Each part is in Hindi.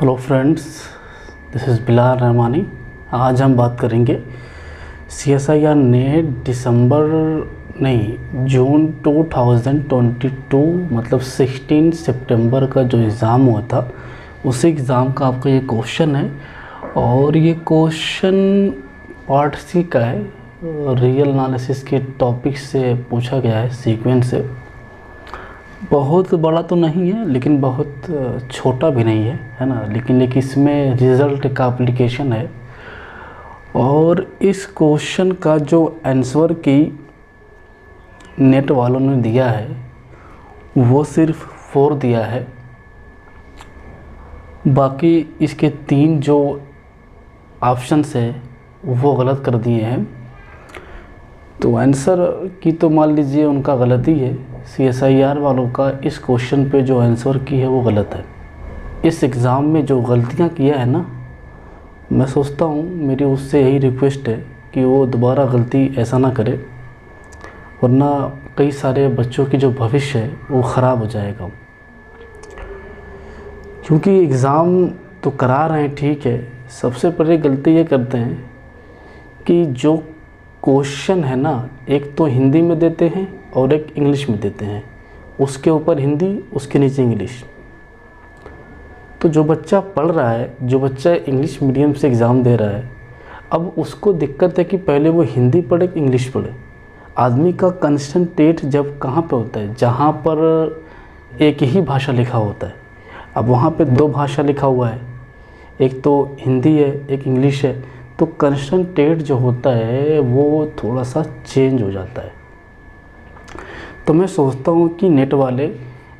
Hello friends, this is Bilal Rahmani. आज हम बात करेंगे CSIR ने जून 2022 मतलब 16 सितंबर का जो एग्ज़ाम हुआ था, उस एग्ज़ाम का आपका ये क्वेश्चन है। और ये क्वेश्चन पार्ट सी का है, रियल एनालिसिस के टॉपिक से पूछा गया है, सीक्वेंस से। बहुत बड़ा तो नहीं है लेकिन बहुत छोटा भी नहीं है ना। लेकिन इसमें रिज़ल्ट का एप्लीकेशन है। और इस क्वेश्चन का जो आंसर की नेट वालों ने दिया है वो सिर्फ 4 दिया है। बाकी इसके 3 जो ऑप्शंस है वो गलत कर दिए हैं। तो आंसर की तो मान लीजिए उनका गलत ही है। CSIR वालों का इस क्वेश्चन पे जो आंसर की है वो गलत है। इस एग्ज़ाम में जो गलतियां किया है ना, मैं सोचता हूँ मेरी उससे यही रिक्वेस्ट है कि वो दोबारा गलती ऐसा ना करे, वरना कई सारे बच्चों की जो भविष्य है वो ख़राब हो जाएगा। क्योंकि एग्ज़ाम तो करा रहे हैं, ठीक है। सबसे पहले गलती ये करते हैं कि जो क्वेश्चन है ना, एक तो हिंदी में देते हैं और एक इंग्लिश में देते हैं। उसके ऊपर हिंदी, उसके नीचे इंग्लिश। तो जो बच्चा पढ़ रहा है, जो बच्चा इंग्लिश मीडियम से एग्ज़ाम दे रहा है, अब उसको दिक्कत है कि पहले वो हिंदी पढ़े कि इंग्लिश पढ़े। आदमी का कंसंट्रेट जब कहाँ पे होता है, जहाँ पर एक ही भाषा लिखा होता है। अब वहाँ पे 2 भाषा लिखा हुआ है, एक तो हिंदी है, एक इंग्लिश है। तो कंसंट्रेट जो होता है वो थोड़ा सा चेंज हो जाता है। तो मैं सोचता हूँ कि नेट वाले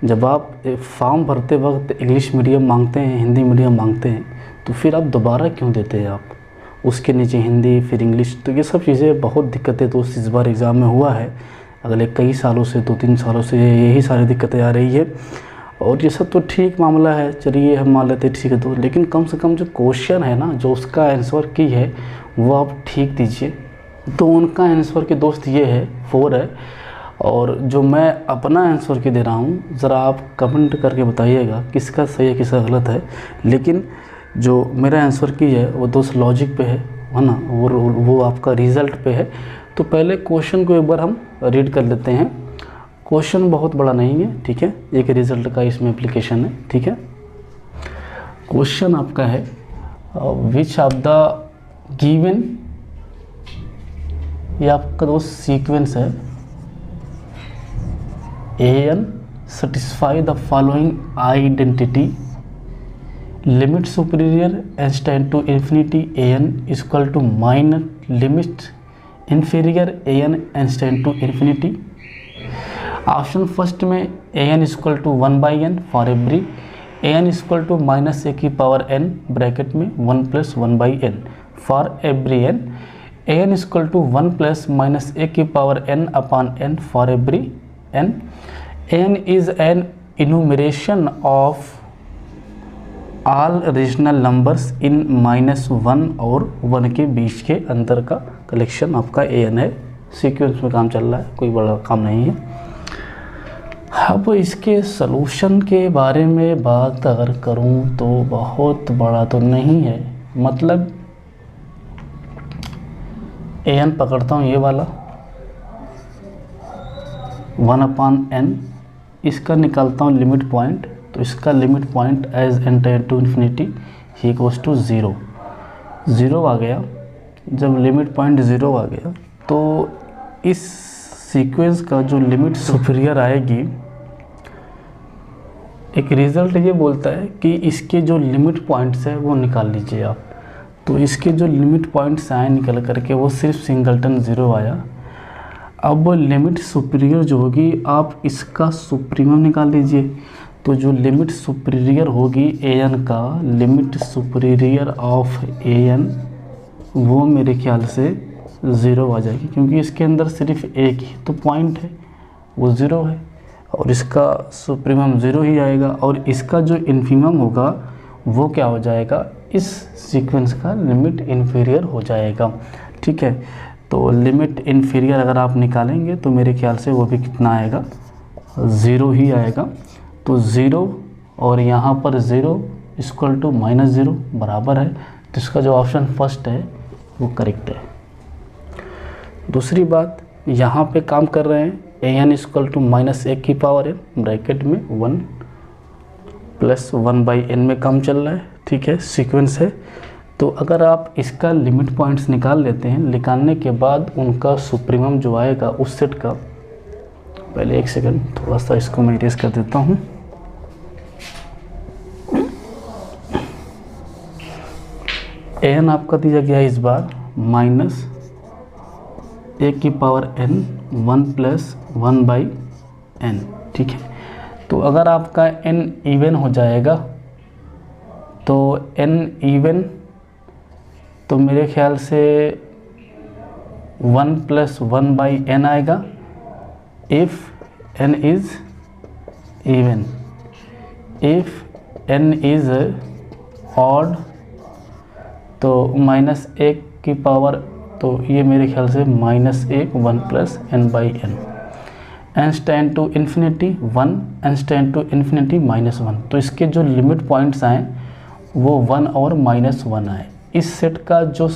जब आप फॉर्म भरते वक्त इंग्लिश मीडियम मांगते हैं, हिंदी मीडियम मांगते हैं, तो फिर आप दोबारा क्यों देते हैं आप उसके नीचे हिंदी फिर इंग्लिश। तो ये सब चीज़ें बहुत दिक्कतें तो इस बार एग्ज़ाम में हुआ है। अगले कई सालों से, 2-3 सालों से यही सारी दिक्कतें आ रही है। और ये सब तो ठीक मामला है, चलिए हम मान लेते ठीक है। तो लेकिन कम से कम जो क्वेश्चन है ना, जो उसका आंसर की है वो आप ठीक दीजिए। तो उनका आंसर के दोस्त ये है 4 है, और जो मैं अपना आंसर की दे रहा हूँ, ज़रा आप कमेंट करके बताइएगा किसका सही है किसका गलत है। लेकिन जो मेरा आंसर की है वो दोस्त लॉजिक पे है ना, वो आपका रिज़ल्ट पे है। तो पहले क्वेश्चन को एक बार हम रीड कर लेते हैं। क्वेश्चन बहुत बड़ा नहीं है, ठीक है। एक रिज़ल्ट का इसमें एप्लीकेशन है, ठीक है। क्वेश्चन आपका है विच ऑफ द गिवन, ये आपका दोस्त सीक्वेंस है AN satisfy the following identity: limit superior as tend to infinity AN is equal to minor limit inferior AN as tend to infinity। Option first में AN is equal to 1/n for every AN is equal to minus a की पावर n ब्रैकेट में 1 + 1/n for every n AN is equal to 1 + minus a की power n upon n for every n। n is an enumeration of all rational numbers in -1 और 1 के बीच के अंतर का कलेक्शन आपका AN है। सीक्वेंस में काम चल रहा है, कोई बड़ा काम नहीं है। अब इसके सलूशन के बारे में बात अगर करूं तो बहुत बड़ा तो नहीं है। मतलब AN पकड़ता हूं, ये वाला 1/n, इसका निकालता हूँ लिमिट पॉइंट। तो इसका limit point as n tend to infinity ही इक्वल्स टू 0 आ गया। जब लिमिट पॉइंट 0 आ गया तो इस सीक्वेंस का जो लिमिट सुपीरियर आएगी, एक रिज़ल्ट ये बोलता है कि इसके जो लिमिट पॉइंट्स है वो निकाल लीजिए आप। तो इसके जो लिमिट पॉइंट्स आए निकल करके वो सिर्फ सिंगलटन 0 आया। अब लिमिट सुपीरियर जो होगी, आप इसका सुप्रीमम निकाल लीजिए। तो जो लिमिट सुपीरियर होगी AN का, लिमिट सुपीरियर ऑफ AN वो मेरे ख्याल से 0 आ जाएगी, क्योंकि इसके अंदर सिर्फ एक ही तो पॉइंट है, वो 0 है। और इसका सुप्रीमम 0 ही आएगा। और इसका जो इन्फीमम होगा वो क्या हो जाएगा, इस सीक्वेंस का लिमिट इन्फीरियर हो जाएगा, ठीक है। तो लिमिट इन्फीरियर अगर आप निकालेंगे तो मेरे ख्याल से वो भी कितना आएगा, 0 ही आएगा। तो 0 और यहाँ पर 0, इक्वल टू -0 बराबर है, तो इसका जो ऑप्शन फर्स्ट है वो करेक्ट है। दूसरी बात, यहाँ पे काम कर रहे हैं an इक्वल टू -1 की पावर n ब्रैकेट में 1 प्लस 1/n में काम चल रहा है, ठीक है, सीक्वेंस है। तो अगर आप इसका लिमिट पॉइंट्स निकाल लेते हैं, निकालने के बाद उनका सुप्रीमम जो आएगा उस सेट का, पहले एक सेकंड थोड़ा सा इसको मैं इरेज कर देता हूँ। an आपका दिया गया इस बार -1 की पावर n 1 प्लस 1/n, ठीक है। तो अगर आपका n इवन हो जाएगा तो n इवन, तो मेरे ख्याल से 1 प्लस 1/n आएगा if n is even. If n is odd तो -1 की पावर, तो ये मेरे ख्याल से -1 1 plus n/n। n tend to infinity 1, n tend to infinity -1। तो इसके जो लिमिट पॉइंट्स आए वो 1 और -1 आए। इस सेट का जो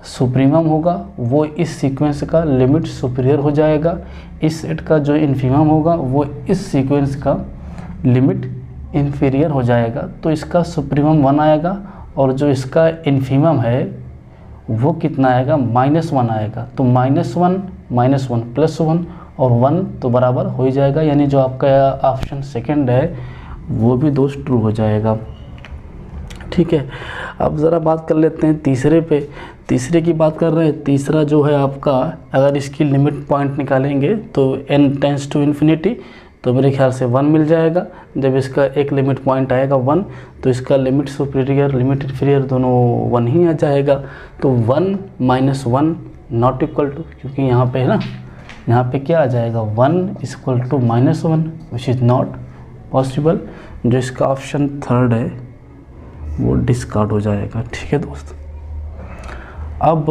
सुप्रीमम होगा वो इस सीक्वेंस का लिमिट सुपीरियर हो जाएगा, इस सेट का जो इन्फीमम होगा वो इस सीक्वेंस का लिमिट इन्फीरियर हो जाएगा। तो इसका सुप्रीमम 1 आएगा और जो इसका इन्फीमम है वो कितना आएगा, -1 आएगा। तो -1 प्लस 1 और 1 तो बराबर हो ही जाएगा, यानी जो आपका ऑप्शन सेकंड है वो भी दोस्त ट्रू हो जाएगा, ठीक है। अब ज़रा बात कर लेते हैं तीसरे पे। तीसरे की बात कर रहे हैं। तीसरा जो है आपका, अगर इसकी लिमिट पॉइंट निकालेंगे तो n टेंस टू इन्फिनिटी, तो मेरे ख्याल से 1 मिल जाएगा। जब इसका एक लिमिट पॉइंट आएगा 1, तो इसका लिमिट सुपीरियर लिमिट इन्फीरियर दोनों 1 ही आ जाएगा। तो 1 - 1 नॉट इक्वल टू, क्योंकि यहाँ पे है ना, यहाँ पे क्या आ जाएगा 1 equal to -1 which is not possible. जो इसका ऑप्शन थर्ड है वो डिस्कार्ड हो जाएगा, ठीक है दोस्त। अब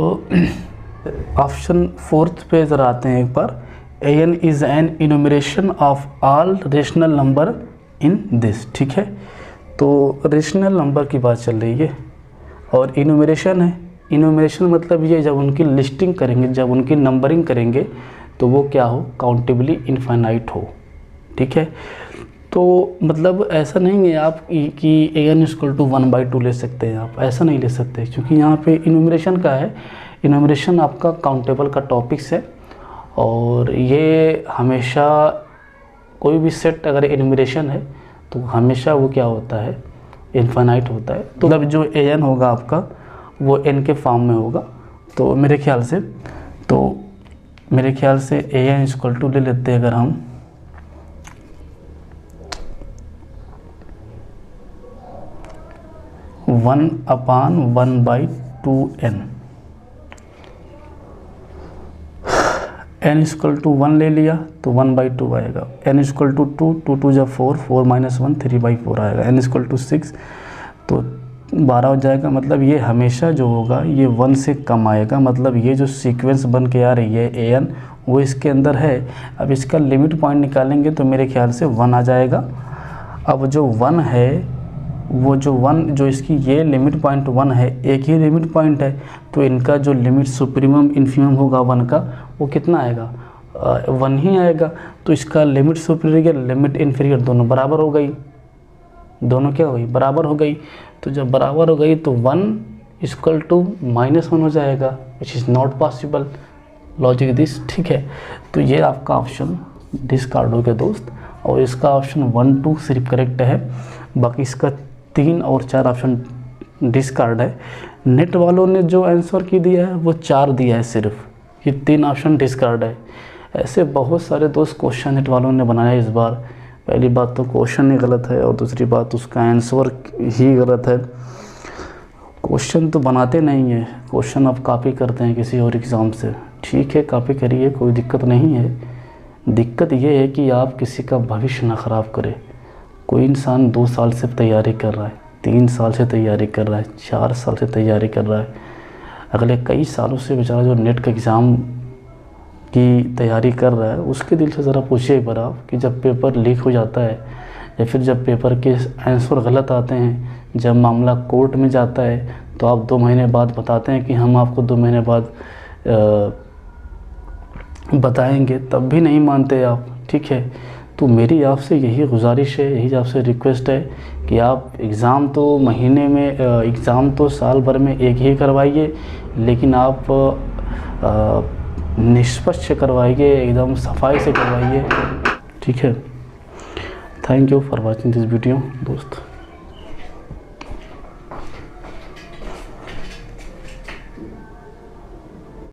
ऑप्शन फोर्थ पे ज़रा आते हैं एक बार। an is an enumeration of all rational number in this, ठीक है। तो रेशनल नंबर की बात चल रही है और इनुमरेशन है। इनुमरेशन मतलब ये जब उनकी लिस्टिंग करेंगे, जब उनकी नंबरिंग करेंगे तो वो क्या हो, काउंटेबली इनफाइनाइट हो, ठीक है। तो मतलब ऐसा नहीं है आप कि an इक्वल टू 1/2 ले सकते हैं, आप ऐसा नहीं ले सकते, क्योंकि यहाँ पे इनुमरेशन का है। इनुमरेशन आपका काउंटेबल का टॉपिक्स है और ये हमेशा कोई भी सेट अगर इनुमरेशन है तो हमेशा वो क्या होता है, इनफाइनाइट होता है। तो मतलब जो an होगा आपका वो n के फॉर्म में होगा। तो मेरे ख्याल से an इक्वल टू ले लेते हैं अगर हम 1/1/2n। n इक्वल टू 1 ले लिया तो 1/2 आएगा। n इक्वल टू 2, 2 2 जब 4, 4 - 1 3/4 आएगा। n इक्वल टू 6 तो 12 हो जाएगा। मतलब ये हमेशा जो होगा ये 1 से कम आएगा। मतलब ये जो सीक्वेंस बन के आ रही है an वो इसके अंदर है। अब इसका लिमिट पॉइंट निकालेंगे तो मेरे ख्याल से 1 आ जाएगा। अब जो 1 है वो जो इसकी ये लिमिट पॉइंट 1 है, एक ही लिमिट पॉइंट है, तो इनका जो लिमिट सुप्रीमम इन्फीमम होगा 1 का वो कितना आएगा, 1 ही आएगा। तो इसका लिमिट सुपीरियर लिमिट इन्फीरियर दोनों बराबर हो गई, दोनों क्या हो गई, बराबर हो गई। तो जब बराबर हो गई तो 1 इक्वल टू -1 हो जाएगा, विच is not possible. Logic this, ठीक है। तो ये आपका ऑप्शन डिस्कार्ड हो गया दोस्त, और इसका ऑप्शन 1 2 सिर्फ करेक्ट है, बाकी इसका 3 और 4 ऑप्शन डिस्कार्ड है। नेट वालों ने जो आंसर की दिया है वो 4 दिया है सिर्फ, ये 3 ऑप्शन डिस्कार्ड है। ऐसे बहुत सारे दोस्त क्वेश्चन नेट वालों ने बनाया इस बार। पहली बात तो क्वेश्चन ही गलत है और दूसरी बात उसका आंसर ही गलत है। क्वेश्चन तो बनाते नहीं है, क्वेश्चन आप कॉपी करते हैं किसी और एग्ज़ाम से। ठीक है, कॉपी करिए, कोई दिक्कत नहीं है। दिक्कत ये है कि आप किसी का भविष्य ना ख़राब करें। कोई इंसान 2 साल से तैयारी कर रहा है, 3 साल से तैयारी कर रहा है, 4 साल से तैयारी कर रहा है, अगले कई सालों से बेचारा जो नेट का एग्ज़ाम की तैयारी कर रहा है, उसके दिल से ज़रा पूछिए एक बार आप कि जब पेपर लीक हो जाता है या फिर जब पेपर के आंसर गलत आते हैं, जब मामला कोर्ट में जाता है तो आप 2 महीने बाद बताते हैं कि हम आपको 2 महीने बाद बताएंगे, तब भी नहीं मानते आप। ठीक है, तो मेरी आपसे यही गुजारिश है, यही आपसे रिक्वेस्ट है कि आप एग्ज़ाम तो महीने में एग्ज़ाम तो साल भर में एक ही करवाइए, लेकिन आप निष्पक्ष करवाइए, एकदम सफाई से करवाइए। ठीक है, thank you for watching this video दोस्त।